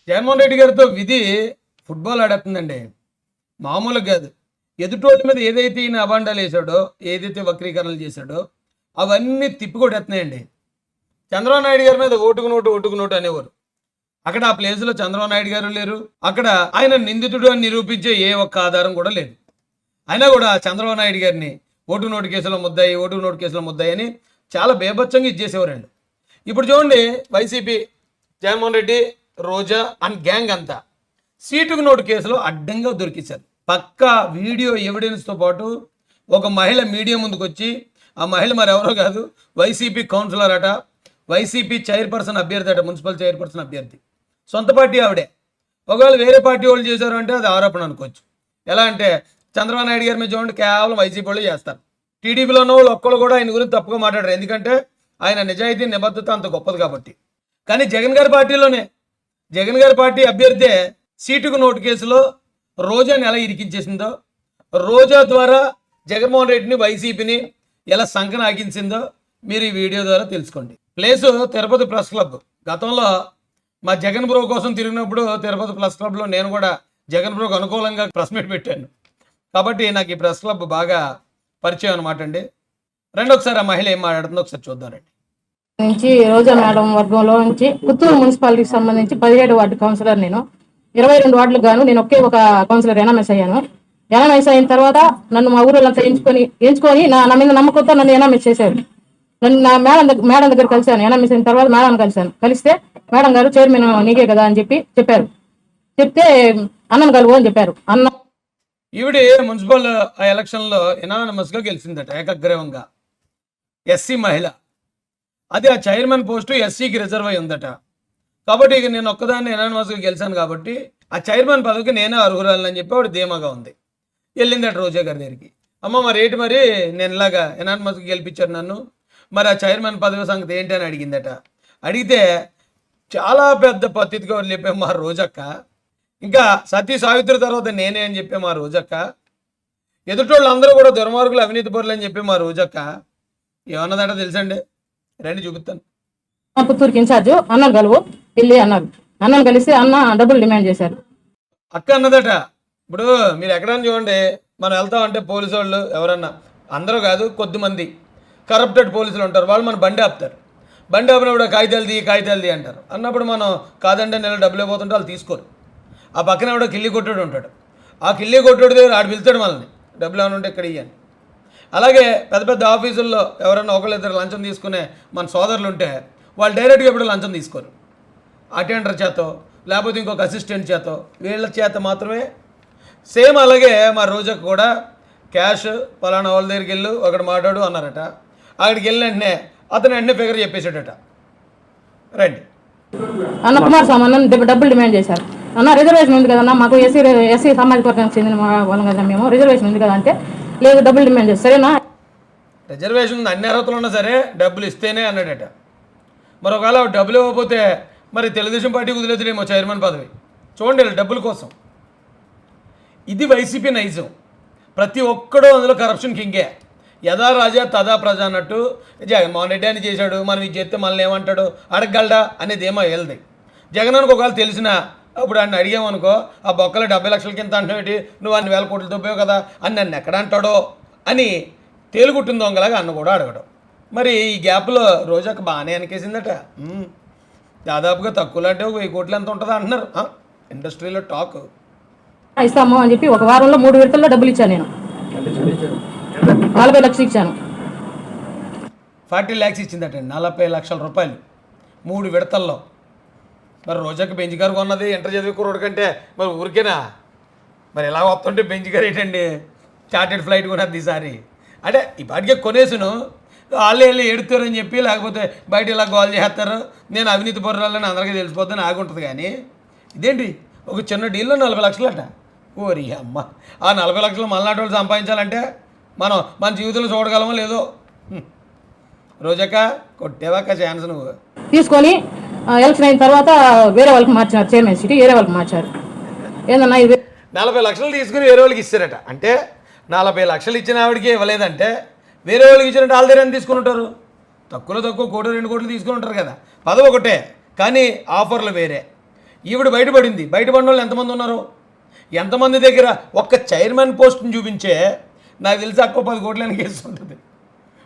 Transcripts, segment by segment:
జగన్మోహన్ రెడ్డి గారితో విధి ఫుట్బాల్ ఆడేస్తుందండి. మామూలుగా కాదు. ఎదుటోళ్ళ మీద ఏదైతే ఈయన అబాండాలు వేసాడో, ఏదైతే వక్రీకరణలు చేశాడో అవన్నీ తిప్పికొట్టేస్తున్నాయండి. చంద్రబాబు నాయుడు గారి మీద ఓటుకు నోటు అనేవారు. అక్కడ ఆ ప్లేస్లో చంద్రబాబు నాయుడు గారు లేరు. అక్కడ ఆయన నిందితుడు అని నిరూపించే ఏ ఒక్క ఆధారం కూడా లేదు. అయినా కూడా చంద్రబాబు నాయుడు గారిని ఓటుకు నోటు కేసులో ముద్దాయి అని చాలా బేభత్సంగా ఇచ్చేసేవారండి. ఇప్పుడు చూడండి, YCP, Jaganmohan Reddy, Roja and gang అంతా సీటుకు నోటు కేసులో అడ్డంగా దొరికించారు. పక్కా వీడియో ఎవిడెన్స్తో పాటు ఒక మహిళ మీడియా ముందుకు వచ్చి, ఆ మహిళ మరి ఎవరో కాదు, వైసీపీ కౌన్సిలర్ అట, వైసీపీ చైర్పర్సన్ అభ్యర్థి అట, మున్సిపల్ చైర్పర్సన్ అభ్యర్థి, సొంత పార్టీ ఆవిడే. ఒకవేళ వేరే పార్టీ వాళ్ళు చేశారు అంటే అది ఆరోపణ అనుకోవచ్చు. ఎలా అంటే చంద్రబాబు నాయుడు గారి మీద చూడండి, కేవలం వైసీపీ వాళ్ళు చేస్తారు. టీడీపీలోనో వాళ్ళు ఒక్కళ్ళు కూడా ఆయన గురించి తప్పుగా మాట్లాడారు, ఎందుకంటే ఆయన నిజాయితీ నిబద్ధత అంత గొప్పది కాబట్టి. కానీ జగన్ గారి పార్టీలోనే, జగన్ గారి పార్టీ అభ్యర్థే సీటుకు నోటు కేసులో రోజాని ఎలా ఇరికించేసిందో, రోజా ద్వారా జగన్మోహన్ రెడ్డిని, వైసీపీని ఎలా సంకన ఆగించిందో మీరు ఈ వీడియో ద్వారా తెలుసుకోండి. Place Tirupati press club. గతంలో మా జగన్ బ్రో కోసం తిరిగినప్పుడు తిరుపతి ప్రెస్ క్లబ్లో నేను కూడా జగన్ బ్రోకు అనుకూలంగా ప్రెస్ మీట్ పెట్టాను. కాబట్టి నాకు ఈ ప్రెస్ క్లబ్ బాగా పరిచయం అనమాట అండి. ఒకసారి ఆ మహిళ ఏం మాట్లాడుతుందో ఒకసారి చూద్దామండి. నుంచి రోజా మేడం వర్గంలో నుంచి పుత్తూరు మున్సిపాలిటీకి సంబంధించి 17 వార్డు కౌన్సిలర్. నేను 22 వార్డులకు గాను నేను ఒకే ఒక కౌన్సిలర్ ఎనామెస్ అయ్యాను. ఎనామెస్ అయిన తర్వాత నన్ను మా ఊళ్ళంతా ఎంచుకొని నా మీద నమ్మకంతో నన్ను ఎనామెస్ చేశారు. నన్ను నా మేడం దగ్గర కలిశాను. ఎనామెస్ అయిన తర్వాత మేడం కలిస్తే మేడం గారు చైర్మన్ నీకే కదా అని చెప్పారు. చెప్తే అన్నను కలువు అని చెప్పారు. అన్న ఈవిడ మున్సిపల్ ఎలక్షన్లో ఎనానమస్గా గెలిచిందట, ఏకగ్రీవంగా. ఎస్సీ మహిళ. అది ఆ చైర్మన్ పోస్టు ఎస్సీకి రిజర్వ్ అయి ఉందట. కాబట్టి ఇక నేను ఒక్కదాన్ని ఎనానమస్గా గెలిచాను కాబట్టి ఆ చైర్మన్ పదవికి నేనే అర్హురాలని చెప్పి ఆవిడ ధీమాగా ఉంది. వెళ్ళిందట రోజా గారి దగ్గరికి. అమ్మ మరి ఏంటి, మరి నేను ఇలాగా ఎనానమస్గా గెలిపించారు నన్ను, మరి ఆ చైర్మన్ పదవి సంగతి ఏంటి అని అడిగిందట. అడిగితే చాలా పెద్ద పద్ధతిగా చెప్పే మా రోజక్క, ఇంకా సతీ సావిత్రి తర్వాత నేనే అని చెప్పే మా రోజక్క, ఎదుటోళ్ళు అందరూ కూడా దుర్మార్గులు, అవినీతి పరులు అని చెప్పి మా రోజక్క ఏమన్నదట తెలుసండి, రండి చూపిస్తాను. పుత్తూరుకి ఇన్ఛార్జ్ అన్నను కలువు వెళ్ళి అన్నారు. అన్నను కలిసి అన్న డబ్బులు డిమాండ్ చేశారు. అక్క అన్నదట, ఇప్పుడు మీరు ఎక్కడన్నా చూడండి, మనం వెళ్తామంటే పోలీసు వాళ్ళు ఎవరన్నా, అందరూ కాదు కొద్దిమంది కరప్టెడ్ పోలీసులు ఉంటారు, వాళ్ళు మన బండి ఆపుతారు. బండి ఆపినప్పుడు కాగితాలు అంటారు. అన్నప్పుడు మనం కాదంటే నెల డబ్బులు అయిపోతుంటే వాళ్ళు తీసుకోరు. ఆ పక్కన కూడా కిల్లి కొట్టుడు ఉంటాడు. ఆ కిల్లి కొట్టుడు దగ్గర ఆడు పిలుతాడు మనల్ని, డబ్బులు ఏమైనా ఉంటే ఇక్కడ ఇవ్వండి. అలాగే పెద్ద పెద్ద ఆఫీసుల్లో ఎవరైనా ఒకళ్ళిద్దరు లంచం తీసుకునే మన సోదరులు ఉంటే వాళ్ళు డైరెక్ట్గా ఎప్పుడు లంచం తీసుకోరు. అటెండర్ చేతో లేకపోతే ఇంకొక అసిస్టెంట్ చేతో, వీళ్ళ చేత మాత్రమే. సేమ్ అలాగే మా రోజాకు కూడా క్యాష్ పలానా వాళ్ళ దగ్గరికి వెళ్ళు ఒకటి మాట్లాడు అన్నారట. అక్కడికి వెళ్ళిన వెంటనే అతను వెంటనే ఫిగర్ చెప్పేసాడట. రండి. అన్న కుమారస్వామి అన్న డబ్బులు డిమాండ్ చేశారు. అన్న రిజర్వేషన్ ఉంది కదన్నా, మాకు ఎస్సీ సామాజిక వర్గానికి చెందిన వాళ్ళం కదా, మేము రిజర్వేషన్ ఉంది కదా అంటే లేదు డబ్బులు డిమాండ్ చేస్తారు. సరేనా, రిజర్వేషన్ ఉంది, అన్ని అర్హతలు ఉన్నా సరే డబ్బులు ఇస్తేనే అన్నాడట. మరి ఒకవేళ డబ్బులు ఇవ్వకపోతే మరి తెలుగుదేశం పార్టీకి వదిలేదులేమో చైర్మన్ పదవి. చూడండి డబ్బుల కోసం. ఇది వైసీపీ నైజం. ప్రతి ఒక్కడూ అందులో కరప్షన్ కింగే. యథా రాజా తదా ప్రజ అన్నట్టు జగన్మోహన్ రెడ్డి అని చేశాడు, మనం ఇది చేస్తే మనల్ని ఏమంటాడు అడగగలడా అనేది ఏమో వెళ్ది. జగనానికి ఒకవేళ తెలిసినా అప్పుడు ఆయన అడిగామనుకో, ఆ బొక్కలు 70 లక్షల కింద అంటున్నావు, నువ్వు 1,000 కోట్లు తప్పావు కదా అని నన్ను ఎక్కడ అంటాడో అని తేలుగుట్టిన దొంగలాగా అన్న కూడా అడగడం. మరి ఈ గ్యాప్లో రోజాకు బాగానే అనికేసిందట. దాదాపుగా తక్కువలో అంటే 1,000 కోట్లు ఎంత ఉంటుందో అంటున్నారు ఇండస్ట్రీలో టాక్. ఇస్తాము అని చెప్పి ఒక వారంలో 3 విడతల్లో డబ్బులు ఇచ్చాను. నేను 40 లక్షలు ఇచ్చాను. 40 lakhs ఇచ్చిందట, 40 లక్షల రూపాయలు 3 విడతల్లో. మరి రోజాకి బెంచ్ కారు కొన్నది ఇంటర్ చదివి కుర్రోడు కంటే మరి ఊరికేనా? మరి ఎలా వస్తుంటే బెంచ్ కారు ఏంటండి, చార్టెడ్ ఫ్లైట్ కొన్నది ఈసారి. అంటే ఈ పాటికే కొనేసును, వాళ్ళే వెళ్ళి ఎడుతారని చెప్పి, లేకపోతే బయట ఇలా గోల్ చేస్తారు, నేను అవినీతి పరురాలని అందరికీ తెలిసిపోద్దని ఆగుంటుంది. కానీ ఇదేంటి, ఒక చిన్న డీల్లో 40 లక్షలట. ఓరి అమ్మ, ఆ 40 లక్షలు మళ్ళాటి వాళ్ళు సంపాదించాలంటే మనం మన జీవితంలో చూడగలమో లేదో. రోజాక కొట్టేవాక ఛాన్స్ నువ్వు తీసుకొని ఎలక్షన్ అయిన తర్వాత వేరే వాళ్ళకి మార్చారు, చైర్మన్ సీట్ వేరే వాళ్ళకి మార్చారు. ఏందన్నా ఇది 40 లక్షలు తీసుకుని వేరే వాళ్ళకి ఇస్తారట. అంటే 40 లక్షలు ఇచ్చిన ఆవిడకి ఇవ్వలేదంటే వేరే వాళ్ళకి ఇచ్చినట్టు వాళ్ళ దగ్గర తీసుకుని ఉంటారు. తక్కువ 1 కోటి 2 కోట్లు తీసుకుని ఉంటారు కదా. పదవి ఒకటే కానీ ఆఫర్లు వేరే. ఈవిడ బయటపడింది. బయటపడిన వాళ్ళు ఎంతమంది ఉన్నారు? ఎంతమంది దగ్గర ఒక్క చైర్మన్ పోస్ట్ని చూపించే నాకు తెలిసి అక్కో 10 కోట్లని కేసు ఉంటుంది.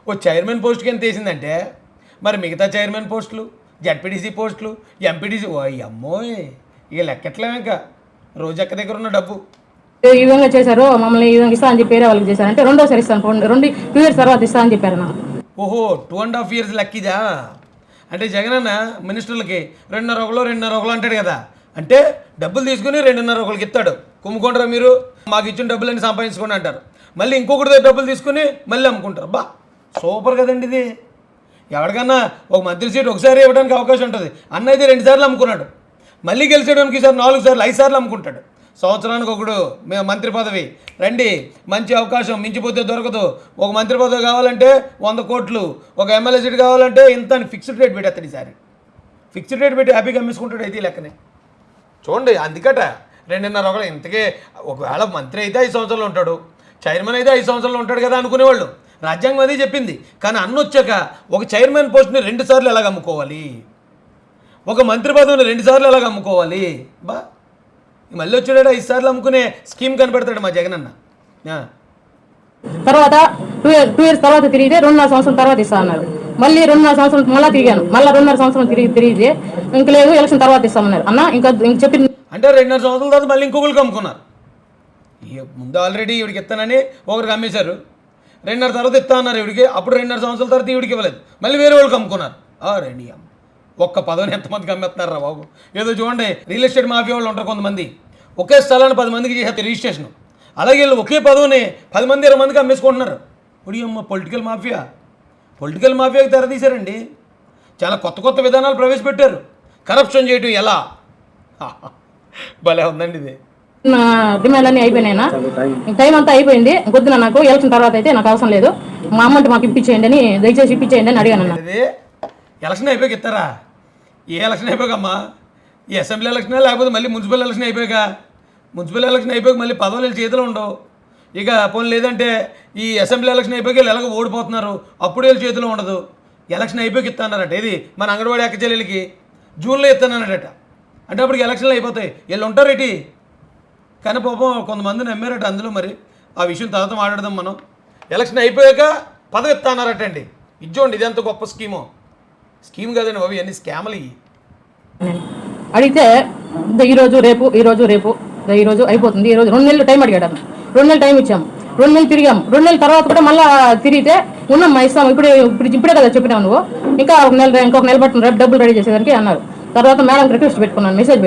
ఓ చైర్మన్ పోస్ట్కి ఎంత వేసిందంటే మరి మిగతా చైర్మన్ పోస్టులు, జడ్పీటీసీ పోస్టులు, ఎంపీటీసీ, ఓ అమ్మోయ్ ఇక లెక్కట్లేము. ఇంకా రోజక్క దగ్గర ఉన్న డబ్బు ఈ విధంగా చేశారు, మమ్మల్ని ఈ విధంగా ఇస్తా అని చెప్పి వేరే వాళ్ళకి చేశారు. అంటే రెండోసారి ఇస్తాను, 2 years తర్వాత ఇస్తా అని చెప్పారు నాకు. ఓహో 2.5 years లెక్కిదా? అంటే జగనన్న మినిస్టర్లకి 2.5 అంటాడు కదా, అంటే డబ్బులు తీసుకుని 2.5 ఇస్తాడు. కుమ్ముకుంటారా మీరు? మాకు ఇచ్చిన డబ్బులన్నీ సంపాదించుకోండి అంటారు. మళ్ళీ ఇంకొకటి దగ్గర డబ్బులు తీసుకుని మళ్ళీ అమ్ముకుంటారు. బా సూపర్ కదండి ఇది. ఎవరికన్నా ఒక మంత్రి సీట్ ఒకసారి ఇవ్వడానికి అవకాశం ఉంటుంది. అన్న అయితే 2 సార్లు అమ్ముకున్నాడు. మళ్ళీ గెలిచేయడానికి ఈసారి 4 సార్లు 5 సార్లు అమ్ముకుంటాడు. సంవత్సరానికి ఒకడు మంత్రి పదవి రండి, మంచి అవకాశం, మించిపోతే దొరకదు. ఒక మంత్రి పదవి కావాలంటే 100 కోట్లు, ఒక ఎమ్మెల్యే సీట్ కావాలంటే ఇంత అని ఫిక్స్డ్ రేట్ పెట్టేస్తాడు. ఈసారి ఫిక్స్డ్ రేట్ పెట్టి హ్యాపీగా అమ్మేసుకుంటాడు. అయితే లెక్కనే చూడండి. అందుకట 2.5 ఇంతకే ఒకవేళ మంత్రి అయితే 5 సంవత్సరాలు ఉంటాడు, చైర్మన్ అయితే 5 సంవత్సరాలు ఉంటాడు కదా అనుకునేవాళ్ళు. రాజ్యాంగం అదే చెప్పింది. కానీ అన్న వచ్చాక ఒక చైర్మన్ పోస్ట్ని 2 సార్లు ఎలాగ అమ్ముకోవాలి, ఒక మంత్రి పదవిని 2 సార్లు ఎలాగ అమ్ముకోవాలి? బా మళ్ళీ వచ్చాడు 5 సార్లు అమ్ముకునే స్కీమ్ కనిపెడతాడు మా జగనన్న. తర్వాత 2 years తర్వాత తిరిగితే 2.5 సంవత్సరం తర్వాత ఇస్తా అన్నారు. మళ్ళీ 2.5 సంవత్సరం మళ్ళీ తిరిగాను. మళ్ళీ 2.5 సంవత్సరం తిరిగితే ఇంక లేదు, ఎలక్షన్ తర్వాత ఇస్తామన్నారు. అన్న ఇంకా చెప్పి అంటే 2.5 సంవత్సరాల తర్వాత మళ్ళీ ఇంకొకరికి అమ్ముకున్నారు. ముందు ఆల్రెడీ ఈవిడికి ఇస్తానని ఒకరికి అమ్మేశారు. 2.5 తర్వాత ఇస్తా అన్నారు ఈవిడికి. అప్పుడు 2.5 సంవత్సరాల తర్వాత ఈవిడికి ఇవ్వలేదు. మళ్ళీ వేరే వాళ్ళకి అమ్ముకున్నారు. రెడీ అమ్మ ఒక్క పదవిని ఎంతమందికి అమ్మేస్తున్నారా బాబు? ఏదో చూడండి, రియల్ ఎస్టేట్ మాఫియా వాళ్ళు ఉంటారు కొంతమంది. ఒకే స్థలాన్ని 10 మందికి చేసేస్తారు రిజిస్ట్రేషన్. అలాగే వీళ్ళు ఒకే పదవిని 10 మంది 20 మందికి అమ్మేసుకుంటున్నారు. ఇప్పుడు అమ్మ పొలిటికల్ మాఫియాకి తెరదీశారండి. చాలా కొత్త విధానాలు ప్రవేశపెట్టారు. కరప్షన్ చేయటం ఎలా భలే ఉందండి ఇది. నా డిమాండ్ అన్నీ అయిపోయినాయినా, టైం అంతా అయిపోయింది. కొద్దిన నాకు ఎలక్షన్ తర్వాత అయితే నాకు అవసరం లేదు, మా అమౌంట్ మాకు ఇప్పించేయండి అని, దయచేసి ఇప్పించేయండి అని అడిగాను. ఇది ఎలక్షన్ అయిపోయాక ఇస్తారా? ఏ ఎలక్షన్ అయిపోయాకమ్మా? ఈ అసెంబ్లీ ఎలక్షన్ లేకపోతే మళ్ళీ మున్సిపల్ ఎలక్షన్ అయిపోయాక? మున్సిపల్ ఎలక్షన్ అయిపోయాక మళ్ళీ పదవులు చేతిలో ఉండవు. ఇక పోనీ లేదంటే ఈ అసెంబ్లీ ఎలక్షన్ అయిపోయాక వీళ్ళు ఎలాగో ఓడిపోతున్నారు, అప్పుడు వీళ్ళు చేతిలో ఉండదు. ఎలక్షన్ అయిపోయాక ఇస్తానన్నట. ఇది మన అంగన్వాడీ అక్క చెల్లెలకి జూన్లో ఇస్తానన్నట. అంటే అప్పటికి ఎలక్షన్లు అయిపోతాయి, వీళ్ళు ఉంటారు ఏంటి? కానీ పాపం కొంతమంది నమ్మారట అందులో. మరి ఆ విషయం తర్వాత మాట్లాడదాం మనం. ఎలక్షన్ అయిపోయాక పదవి ఇస్తానరట అండి. ఇచ్చోండి, ఇది ఎంత గొప్ప స్కీమ్ కదండి బాబు, ఇవన్నీ స్కామ్లు ఇవి. అడిగితే ఈరోజు రేపు ఈరోజు అయిపోతుంది. ఈరోజు 2 నెలలు టైం అడిగాడు. 2 నెలలు టైం ఇచ్చాము, 2 నెలలు తిరిగాము. 2 నెలల తర్వాత కూడా మళ్ళీ తిరిగితే ఉన్నామ్మా ఇస్తాము, ఇప్పుడే కదా చెప్పినావు నువ్వు, ఇంకా ఇంకొక నెల పట్టుకుని రేపు డబ్బులు రెడీ చేసేదానికి అన్నారు. తర్వాత మేడం రిక్వెస్ట్ పెట్టుకున్నాను, మెసేజ్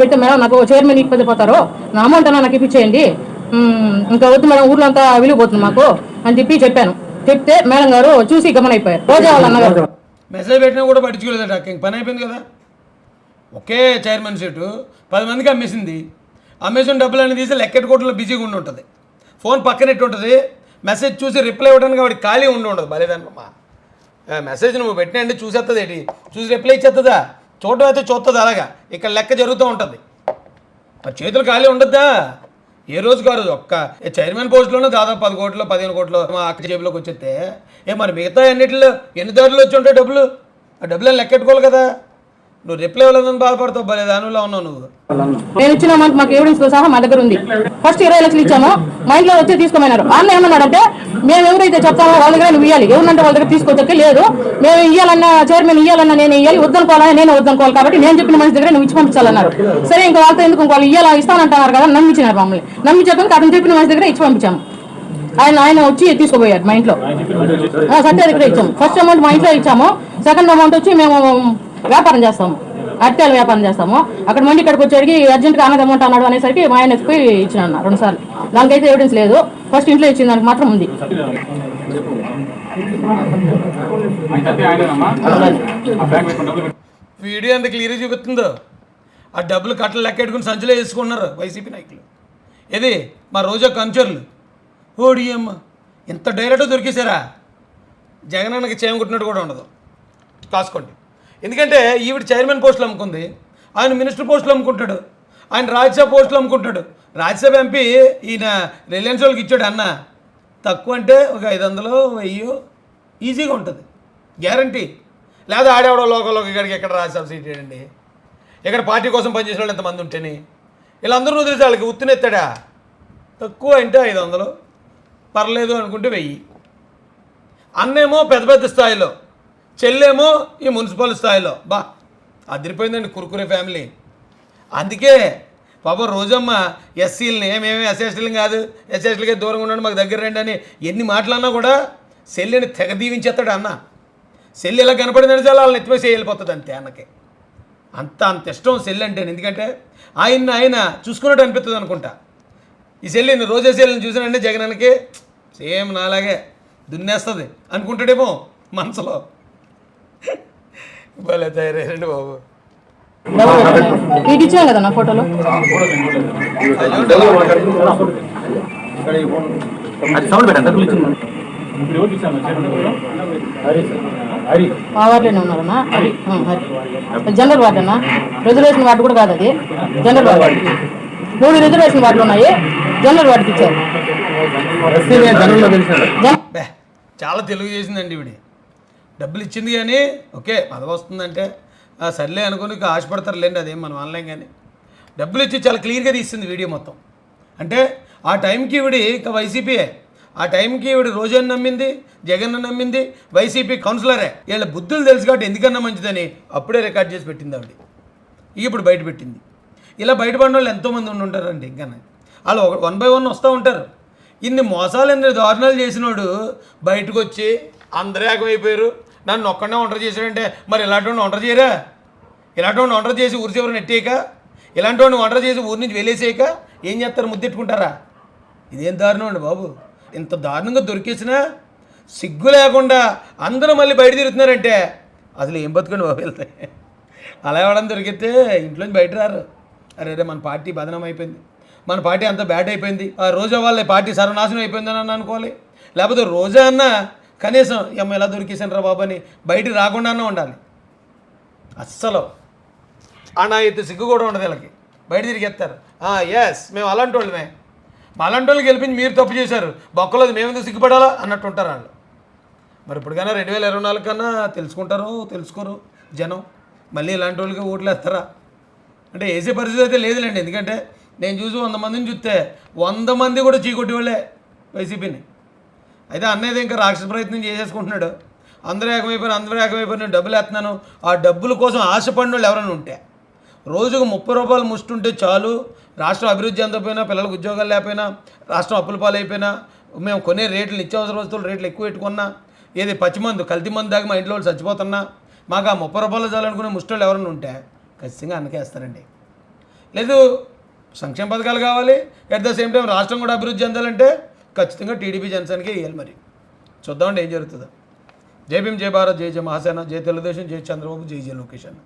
పెడితే మేడం నాకు చైర్మన్ ఇకపోతారు, నా అమౌంట్ అన్నా నాకు ఇప్పించేయండి, ఇంకా వద్దు మేడం ఊర్లో అంతా విలువపోతుంది మాకు అని చెప్పాను. చెప్తే మేడం గారు చూసి గమనైపోయారు. రోజా వాళ్ళు అన్నగారు మెసేజ్ పెట్టినా కూడా పట్టించుకోలేదట. ఇంక పని అయిపోయింది కదా. ఒకే చైర్మన్ సీటు 10 మందికి అమ్మేసింది. అమ్మేసిన డబ్బులన్నీ తీసి లెక్కెట్ కోట్లో బిజీగా ఉండి ఉంటుంది. ఫోన్ పక్కనెట్టు ఉంటుంది. మెసేజ్ చూసి రిప్లై ఇవ్వడానికి వాడికి ఖాళీ ఉండదు. భలేదన్నమ్మా, మెసేజ్ నువ్వు పెట్టినండి చూసేస్తుంది ఏంటి, చూసి రిప్లై ఇచ్చేస్తుందా? చూడటం అయితే చూస్తుంది. అలాగా ఇక్కడ లెక్క జరుగుతూ ఉంటుంది. మరి చేతులు ఖాళీ ఉండద్దా? ఏ రోజు కాదు. ఒక్క చైర్మన్ పోస్టులోనే దాదాపు 10 కోట్లు 15 కోట్లు మా అక్క జేబులోకి వచ్చేస్తే మరి మిగతా అన్నింటిలో ఎన్ని దారులు వచ్చి ఉంటాయి డబ్బులు? ఆ డబ్బులను లెక్కెట్టుకోవాలి కదా. నువ్వు రిప్లై ఇవ్వలేదని బాధపడతావు. భలే దానిలో ఉన్నావు నువ్వు. నేను ఇచ్చిన అమౌంట్ మాకు ఎవిడెన్స్ తో సహా మా దగ్గర ఉంది. ఫస్ట్ 20 లక్షలు ఇచ్చాము, మా ఇంట్లో వచ్చి తీసుకోమన్నారు. అన్న ఏమన్నాడంటే మేము ఎవరైతే చెప్తామో వాళ్ళ దగ్గర నువ్వు ఇవ్వాలి, ఎవరంటే వాళ్ళ దగ్గర తీసుకోవచ్చే లేదు, మేము ఇవ్వాలన్నా చైర్మన్ ఇవ్వాలన్నా నేను ఇవ్వాలి, వద్దనుకోవాలని నేను వద్దనుకోవాలి, కాబట్టి నేను చెప్పిన మనిషి దగ్గర నువ్వు ఇచ్చి పంపించాలన్నారు. సరే ఇంకా వాళ్ళతో ఎందుకు వాళ్ళు ఇస్తానంటున్నారు కదా, నమ్మించినారు మమ్మల్ని. నమ్మించాక అతను చెప్పిన మనిషి దగ్గర ఇచ్చి పంపించాము. ఆయన వచ్చి తీసుకుపోయారు మా ఇంట్లో. సత్య దగ్గర ఇచ్చాము. ఫస్ట్ అమౌంట్ మా ఇంట్లో ఇచ్చాము, సెకండ్ అమౌంట్ వచ్చి మేము వ్యాపారం చేస్తాము, అట్టెల వ్యాపారం చేస్తాము. అక్కడ మండి ఇక్కడికి వచ్చేటికి అర్జెంట్గా అన్నది అమౌంట్ అన్నాడు అనేసరికి మా ఆయన ఎత్తిపోయి ఇచ్చిన 2 సార్లు. దానికైతే ఎవిడెన్స్ లేదు. ఫస్ట్ ఇంట్లో ఇచ్చిన దానికి మాత్రం ఉంది. వీడియో ఎంత క్లియర్గా చూపిస్తుందో. ఆ డబ్బులు కట్టలు లెక్కెట్టుకుని సంచులో వేసుకున్నారు వైసీపీ నాయకులు. ఇది మా రోజా కంచర్లు. ఓడి అమ్మ, ఇంత డైరెక్ట్గా దొరికేశారా? జగనన్నకి చేయం కుట్టినట్టు కూడా ఉండదు. కాసుకోండి. ఎందుకంటే ఈవిడ చైర్మన్ పోస్టులు అమ్ముకుంది, ఆయన మినిస్టర్ పోస్టులు అమ్ముకుంటాడు, ఆయన రాజ్యసభ పోస్టులు అమ్ముకుంటాడు. రాజ్యసభ ఎంపీ ఈయన రిలయన్స్ వాళ్ళకి ఇచ్చాడు. అన్న తక్కువ అంటే ఒక 500 1000 ఈజీగా ఉంటుంది, గ్యారంటీ. లేదా ఆడేవాడో లోకల్లోకి ఇక్కడికి ఎక్కడ రాజ్యసభ సీట్ అండి. ఇక్కడ పార్టీ కోసం పనిచేసిన వాళ్ళు ఎంతమంది ఉంటేని వీళ్ళందరూ వదిలేసి వాళ్ళకి ఉత్తునెత్తాడా తక్కువ అంటే 500 పర్లేదు అనుకుంటే 1000. అన్నేమో పెద్ద పెద్ద స్థాయిలో, చెల్లేమో ఈ మున్సిపల్ స్థాయిలో. బా అదిరిపోయిందండి కురుకురే ఫ్యామిలీ. అందుకే పాపం రోజమ్మ ఎస్సీలని ఏమేమి ఎస్ఎస్టీలు కాదు, ఎస్ఎస్టీలకే దూరంగా ఉండండి మాకు దగ్గర రండి అని ఎన్ని మాటలన్నా కూడా సెల్లిని తెగ దీవించేస్తాడు అన్న. సెల్లి ఇలా కనపడిందని చాలా వాళ్ళని ఎత్తివేసి వెళ్ళిపోతుంది అంతే అన్నకి. అంత ఇష్టం సెల్లి అంటే. ఎందుకంటే ఆయన చూసుకున్నట్టు అనిపిస్తుంది అనుకుంటా. ఈ సెల్లిని రోజే సెల్లిని చూసానంటే జగనానికి సేమ్ నాలాగే దున్నేస్తుంది అనుకుంటాడేమో మనసులో. భలే తయారయ్యారండి బాబు. మీకు ఇచ్చాను కదా నా ఫోటోలో. మా వార్డులోనే ఉన్నారన్నా. జనరల్ వార్డు అన్నా, రిజర్వేషన్ వార్డు కూడా కాదు అది, జనరల్ వార్డు. 3 రిజర్వేషన్ వార్డులు ఉన్నాయి, జనరల్ వార్డుకి ఇచ్చారు. చాలా తెలుగు చేసిందండి ఇవిడి. డబ్బులు ఇచ్చింది కానీ ఓకే పదవి వస్తుందంటే సర్లే అనుకుని ఆశపడతారులేండి, అదేం మనం ఆన్లైన్. కానీ డబ్బులు ఇచ్చి చాలా క్లియర్గా తీస్తుంది వీడియో మొత్తం. అంటే ఆ టైంకి ఇవిడి ఇక వైసీపీయే, ఆ టైంకి ఇవిడి రోజాని నమ్మింది, జగన్ నమ్మింది, వైసీపీ కౌన్సిలరే. వీళ్ళ బుద్ధులు తెలుసు కాబట్టి ఎందుకన్నా మంచిదని అప్పుడే రికార్డ్ చేసి పెట్టింది ఆవిడ. ఇప్పుడు బయట పెట్టింది. ఇలా బయటపడిన వాళ్ళు ఎంతోమంది ఉండి ఉంటారండి. ఇంకా వాళ్ళు 1 by 1 వస్తూ ఉంటారు. ఇన్ని మోసాలు ఎన్ని దారుణాలు చేసినోడు బయటకు వచ్చి అందరూ ఏకమైపోయారు, నన్ను ఒక్కడనే ఒంటరి చేశాడంటే మరి ఇలాంటి వాడిని ఒంటరి చేయరా? ఇలాంటి వాడిని ఒంటరి చేసి ఊరి చివరి నెట్టేయక, ఇలాంటి వాడిని ఒంటరి చేసి ఊరి నుంచి వెళ్ళేసేయక ఏం చేస్తారు? ముద్దెట్టుకుంటారా? ఇదేం దారుణం అండి బాబు. ఇంత దారుణంగా దొరికేసినా సిగ్గు లేకుండా అందరూ మళ్ళీ బయట తిరుగుతున్నారంటే అసలు ఏం బతుకండి బాబు వెళ్తాయి. అలా ఎవడని దొరికితే ఇంట్లోంచి బయట రారు. అరే మన పార్టీ బదనం అయిపోయింది, మన పార్టీ అంతా బ్యాట్ అయిపోయింది, ఆ రోజా వాళ్ళ పార్టీ సర్వనాశనం అయిపోయిందని అని అనుకోవాలి. లేకపోతే రోజా అన్న కనీసం ఎలా దొరికేసాను రా బాబు అని బయటికి రాకుండా ఉండాలి. అస్సలు అన్నా అయితే సిగ్గు కూడా ఉండదు వీళ్ళకి. బయట తిరిగేస్తారు. ఎస్ మేము అలాంటి వాళ్ళమే, మా అలాంటి వాళ్ళకి గెలిపించి మీరు తప్పు చేశారు, బొక్కలేదు మేమెందుకు సిగ్గుపడాలా అన్నట్టు ఉంటారు వాళ్ళు. మరి ఇప్పటికైనా 2024 కన్నా తెలుసుకోరు జనం. మళ్ళీ ఇలాంటి వాళ్ళకి ఓట్లు వేస్తారా అంటే వేసే పరిస్థితి అయితే లేదులేండి. ఎందుకంటే నేను చూసి 100 మందిని చూస్తే 100 మంది కూడా చీకొట్టి వాళ్ళే వైసీపీని. అయితే అన్నయ్య ఇంకా రాక్షస ప్రయత్నం చేసేసుకుంటున్నాడు. అందరూ ఏకమైపోయిన నేను డబ్బులు వేస్తున్నాను. ఆ డబ్బుల కోసం ఆశపడిన వాళ్ళు ఎవరైనా ఉంటే రోజుకు 30 రూపాయలు ముష్టుంటే చాలు, రాష్ట్రం అభివృద్ధి అందకపోయినా, పిల్లలకు ఉద్యోగాలు లేకపోయినా, రాష్ట్రం అప్పుల పాలైపోయినా, మేము కొనే రేట్లు నిత్యావసర వస్తువులు రేట్లు ఎక్కువ పెట్టుకున్నా, ఏది పచ్చిమందు కల్తీ మందు దాకా మా ఇంట్లో వాళ్ళు చచ్చిపోతున్నా, మాకు ఆ 30 రూపాయలు చాలనుకునే ముష్టోళ్ళు ఎవరైనా ఉంటే ఖచ్చితంగా అన్నకేస్తారండి. లేదు సంక్షేమ పథకాలు కావాలి, అట్ ద సేమ్ టైం రాష్ట్రం కూడా అభివృద్ధి చెందాలంటే ఖచ్చితంగా టీడీపీ జనసేనకే ఇవ్వాలి. మరి చూద్దామండి ఏం జరుగుతుందో. జై భీమ్, జై భారత్, జై మహాసేన, జై తెలుగుదేశం, జై చంద్రబాబు, జై లోకేష్ అన్న.